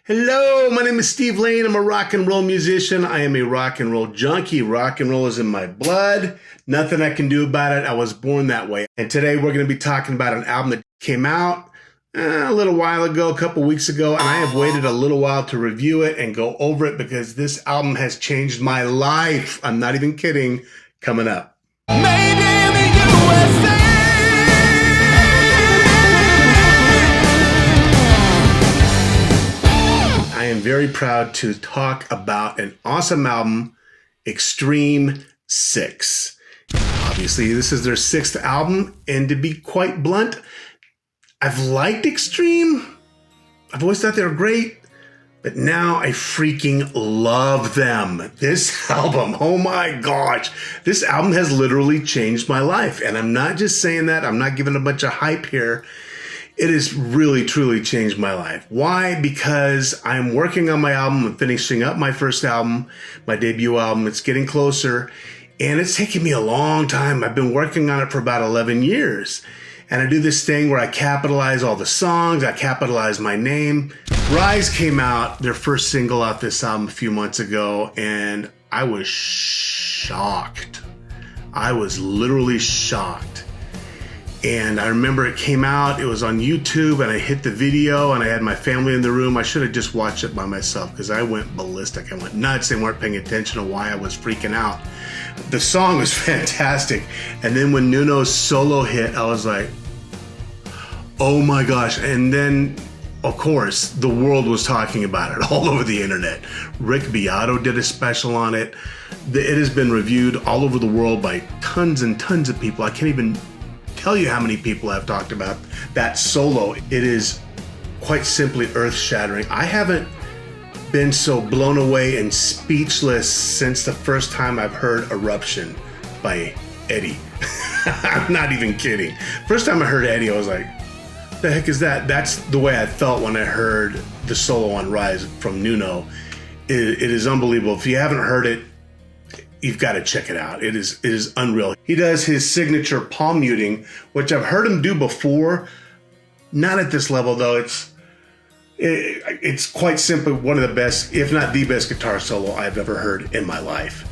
Hello, my name is Steve Lane. I'm a rock and roll musician. I am a rock and roll junkie. Rock and roll is in my blood. Nothing I can do about it. I was born that way. And today we're going to be talking about an album that came out a little while ago, a couple weeks ago, and I have waited a little while to review it and go over it because this album has changed my life. I'm not even kidding. Coming up. Made in the USA. I am very proud to talk about an awesome album, Extreme 6. Obviously, this is their 6th album, and to be quite blunt, I've liked Extreme. I've always thought they were great, but now I freaking love them. This album, oh my gosh, this album has literally changed my life, and I'm not just saying that. I'm not giving a bunch of hype here. It has really, truly changed my life. Why? Because I'm working on my album. I'm finishing up my first album, my debut album. It's getting closer, and it's taken me a long time. I've been working on it for about 11 years. And I do this thing where I capitalize all the songs. I capitalize my name. Rise came out, their first single off this album a few months ago, and I was shocked. I was literally shocked. And I remember it came out, it was on YouTube, and I hit the video, and I had my family in the room. I should have just watched it by myself because I went ballistic. I went nuts. They weren't paying attention to why I was freaking out. The song was fantastic. And then when Nuno's solo hit, I was like, oh my gosh. And then, of course, the world was talking about it all over the internet. Rick Beato did a special on it. It has been reviewed all over the world by tons and tons of people. I can't even tell you how many people have talked about that solo. It is quite simply earth-shattering. I haven't been so blown away and speechless since the first time I've heard Eruption by Eddie. I'm not even kidding. First time I heard Eddie, I was like, the heck is that? That's the way I felt when I heard the solo on Rise from Nuno. It is unbelievable. If you haven't heard it, you've got to check it out. It is unreal. He does his signature palm muting, which I've heard him do before. Not at this level, though. It's quite simply one of the best, if not the best guitar solo I've ever heard in my life.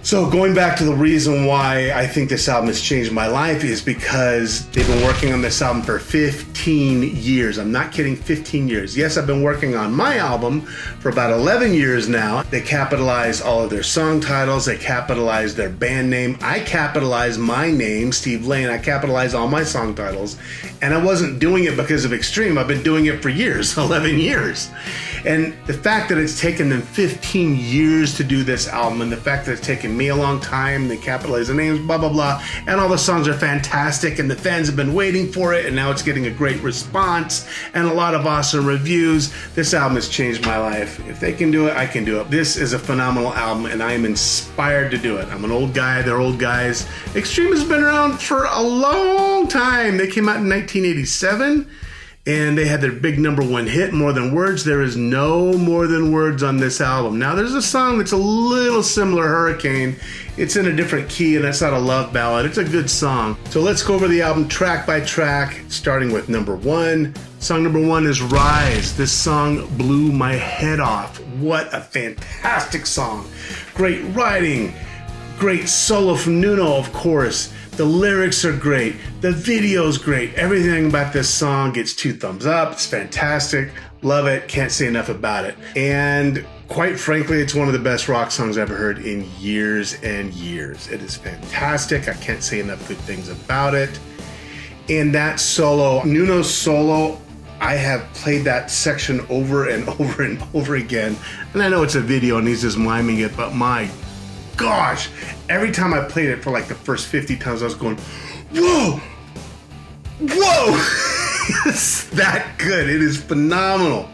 So going back to the reason why I think this album has changed my life is because they've been working on this album for 15 years. I'm not kidding, 15 years. Yes, I've been working on my album for about 11 years now. They capitalize all of their song titles. They capitalize their band name. I capitalize my name, Steve Lane. I capitalize all my song titles. And I wasn't doing it because of Extreme. I've been doing it for years, 11 years. And the fact that it's taken them 15 years to do this album, and the fact that it's taken me a long time, they capitalize the names, blah, blah, blah, and all the songs are fantastic, and the fans have been waiting for it, and now it's getting a great response, and a lot of awesome reviews. This album has changed my life. If they can do it, I can do it. This is a phenomenal album, and I am inspired to do it. I'm an old guy, they're old guys. Extreme has been around for a long time. They came out in 1987. And they had their big #1 hit, More Than Words. There is no More Than Words on this album. Now, there's a song that's a little similar, Hurricane. It's in a different key, and that's not a love ballad. It's a good song. So let's go over the album track by track, starting with #1. Song #1 is Rise. This song blew my head off. What a fantastic song. Great writing. Great solo from Nuno, of course. The lyrics are great. The video's great. Everything about this song gets 2 thumbs up. It's fantastic. Love it. Can't say enough about it. And quite frankly, it's one of the best rock songs I've ever heard in years and years. It is fantastic. I can't say enough good things about it. And that solo, Nuno's solo, I have played that section over and over and over again. And I know it's a video and he's just miming it, but my gosh, every time I played it for like the first 50 times, I was going, whoa, it's that good. It is phenomenal.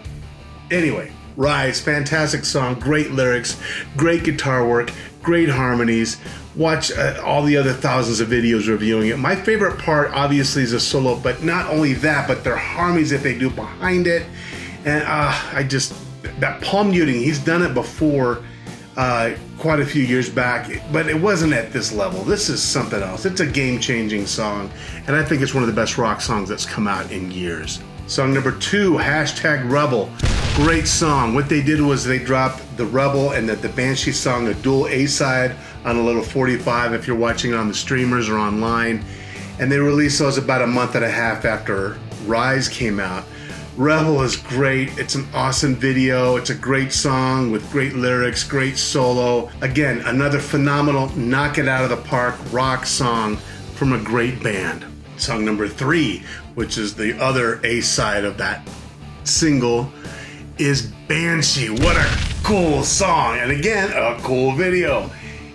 Anyway, Rise, fantastic song, great lyrics, great guitar work, great harmonies. Watch all the other thousands of videos reviewing it. My favorite part, obviously, is the solo, but not only that, but their harmonies that they do behind it. And that palm muting, he's done it before, quite a few years back, but it wasn't at this level. This is something else. It's a game-changing song, and I think it's one of the best rock songs that's come out in years. Song #2, Rebel. Great song. What they did was they dropped the Rebel and the Banshee song, a dual A-side on a little 45 if you're watching on the streamers or online. And they released those about a month and a half after Rise came out. Rebel is great. It's an awesome video. It's a great song with great lyrics, great solo. Again, another phenomenal knock it out of the park rock song from a great band. Song number 3, which is the other A-side of that single, is Banshee. What a cool song. And again, a cool video.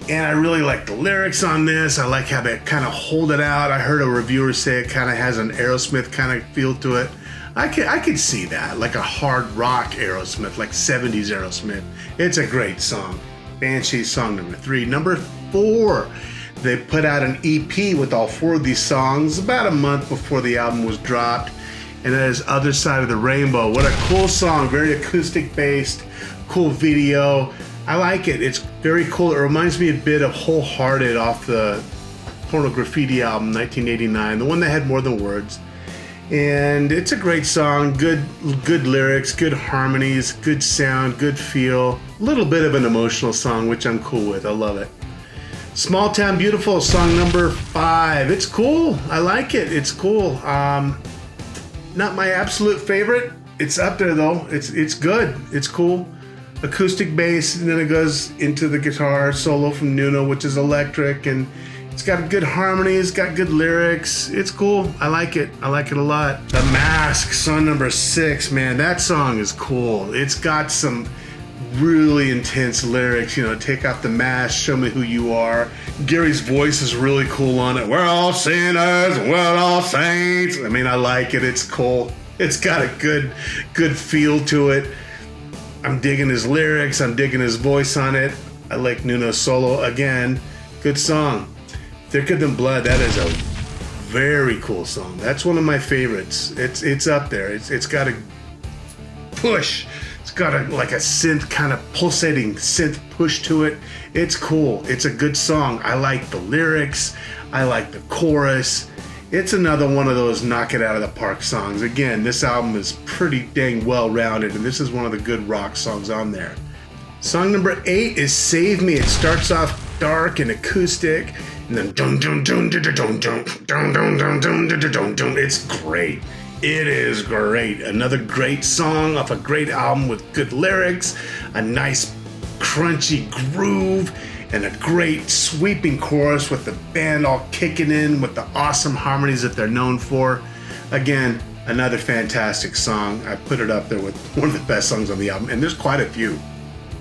And I really like the lyrics on this. I like how they kind of hold it out. I heard a reviewer say it kind of has an Aerosmith kind of feel to it. I could see that, like a hard rock Aerosmith, like 70s Aerosmith. It's a great song. Banshee, song number 3. Number 4, they put out an EP with all 4 of these songs about a month before the album was dropped. And that is Other Side of the Rainbow. What a cool song, very acoustic based, cool video. I like it. It's very cool. It reminds me a bit of Wholehearted off the Porno Graffiti album, 1989, the one that had more than words. And it's a great song, good lyrics, good harmonies, good sound, good feel. A little bit of an emotional song, which I'm cool with. I love it. Small Town Beautiful, song number 5. It's cool. I like it. It's cool. Not my absolute favorite. It's up there though. It's good. It's cool. Acoustic bass, and then it goes into the guitar solo from Nuno, which is electric, and it's got good harmony, it's got good lyrics. It's cool. I like it. I like it a lot. The Mask, song number 6, man, that song is cool. It's got some really intense lyrics, take off the mask, show me who you are. Gary's voice is really cool on it. We're all sinners, we're all saints. I mean, I like it. It's cool. It's got a good feel to it. I'm digging his lyrics. I'm digging his voice on it. I like Nuno's solo again. Good song. Thicker Than Blood, that is a very cool song. That's one of my favorites. It's up there. It's got a push. It's got like a synth kind of pulsating synth push to it. It's cool. It's a good song. I like the lyrics. I like the chorus. It's another one of those knock it out of the park songs. Again, this album is pretty dang well rounded, and this is one of the good rock songs on there. Song number 8 is Save Me. It starts off dark and acoustic, and then dun dun dun dun dun dun dun dun dun dun dun dun dun. It's great. It is great. Another great song off a great album with good lyrics, a nice crunchy groove, and a great sweeping chorus with the band all kicking in with the awesome harmonies that they're known for. Again, another fantastic song. I put it up there with one of the best songs on the album, and there's quite a few.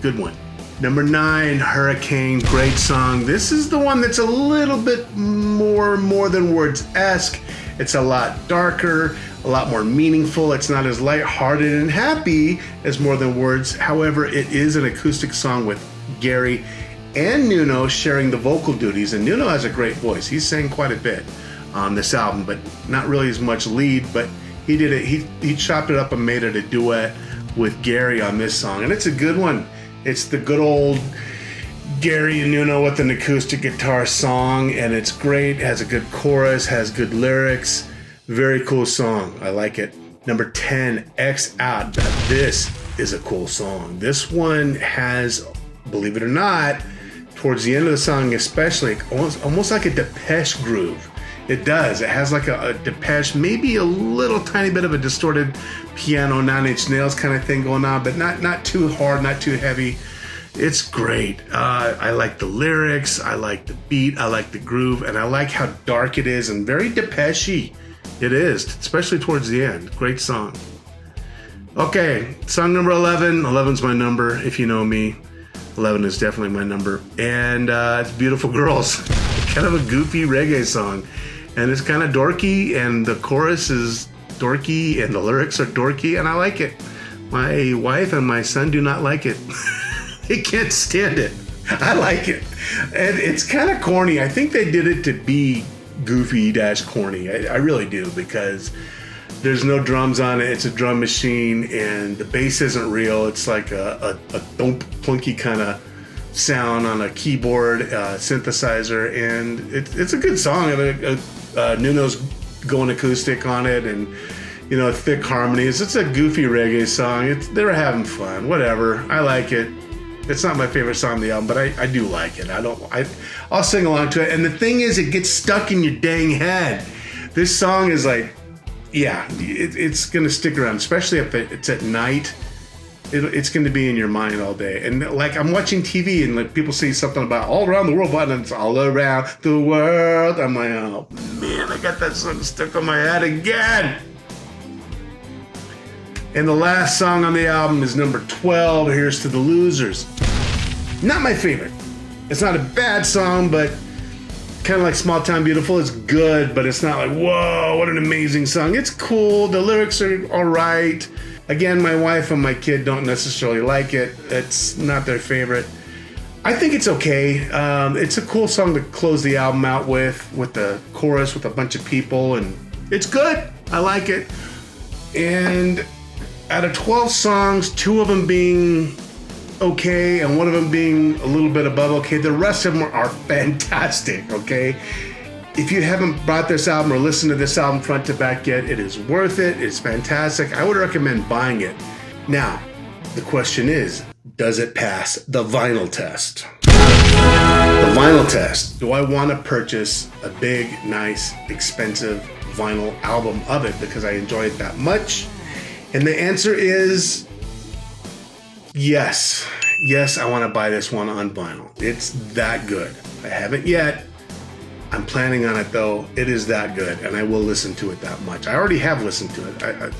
Good one. Number 9, Hurricane, great song. This is the one that's a little bit more than words-esque. It's a lot darker, a lot more meaningful. It's not as lighthearted and happy as More Than Words. However, it is an acoustic song with Gary and Nuno sharing the vocal duties. And Nuno has a great voice. He sang quite a bit on this album, but not really as much lead, but he did it. He chopped it up and made it a duet with Gary on this song. And it's a good one. It's the good old Gary and Nuno with an acoustic guitar song, and it's great. It has a good chorus, has good lyrics. Very cool song. I like it. Number 10, X Out. This is a cool song. This one has, believe it or not, towards the end of the song especially, almost like a Depeche groove. It does. It has like a Depeche, maybe a little tiny bit of a distorted piano, Nine Inch Nails kind of thing going on, but not too hard, not too heavy. It's great. I like the lyrics. I like the beat. I like the groove. And I like how dark it is and very Depeche-y. It is, especially towards the end. Great song. Okay, song number 11. 11's my number, if you know me. 11 is definitely my number. And it's Beautiful Girls. Kind of a goofy reggae song. And it's kind of dorky, and the chorus is dorky, and the lyrics are dorky, and I like it. My wife and my son do not like it. They can't stand it. I like it. And it's kind of corny. I think they did it to be goofy-corny. I really do, because there's no drums on it. It's a drum machine, and the bass isn't real. It's like a thump, plunky kind of sound on a keyboard synthesizer, and it's a good song. I mean, Nuno's going acoustic on it, and thick harmonies. It's a goofy reggae song. They're having fun. Whatever. I like it. It's not my favorite song on the album, but I do like it. I'll sing along to it. And the thing is, it gets stuck in your dang head. This song is like, yeah, it's going to stick around, especially if it's at night. It's going to be in your mind all day. And like, I'm watching TV and like people say something about all around the world, but it's all around the world. I'm like, oh man, I got that song stuck on my head again. And the last song on the album is number 12, Here's to the Losers. Not my favorite. It's not a bad song, but kind of like Small Town Beautiful. It's good, but it's not like, whoa, what an amazing song. It's cool. The lyrics are all right. Again, my wife and my kid don't necessarily like it. It's not their favorite. I think it's okay. It's a cool song to close the album out with the chorus with a bunch of people, and it's good. I like it. And out of 12 songs, 2 of them being okay and 1 of them being a little bit above okay, the rest of them are fantastic, okay? If you haven't bought this album or listened to this album front to back yet, it is worth it. It's fantastic. I would recommend buying it. Now, the question is, does it pass the vinyl test? The vinyl test. Do I want to purchase a big, nice, expensive vinyl album of it because I enjoy it that much? And the answer is yes. Yes, I want to buy this one on vinyl. It's that good. I haven't yet. I'm planning on it though. It is that good, and I will listen to it that much. I already have listened to it. I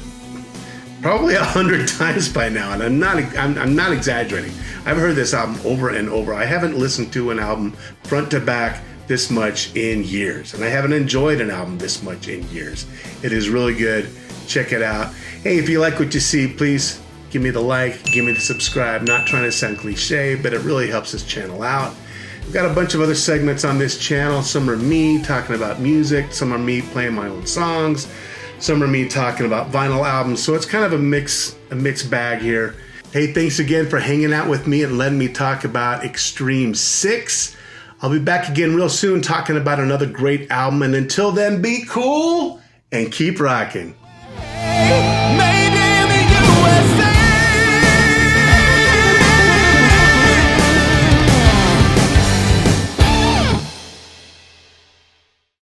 probably 100 times by now, and I'm not exaggerating. I've heard this album over and over. I haven't listened to an album front to back this much in years, and I haven't enjoyed an album this much in years. It is really good. Check it out. Hey, if you like what you see, please give me the like, give me the subscribe. Not trying to sound cliche, but it really helps this channel out. We've got a bunch of other segments on this channel. Some are me talking about music. Some are me playing my own songs. Some are me talking about vinyl albums. So it's kind of a mixed bag here. Hey, thanks again for hanging out with me and letting me talk about Extreme 6. I'll be back again real soon talking about another great album. And until then, be cool and keep rocking.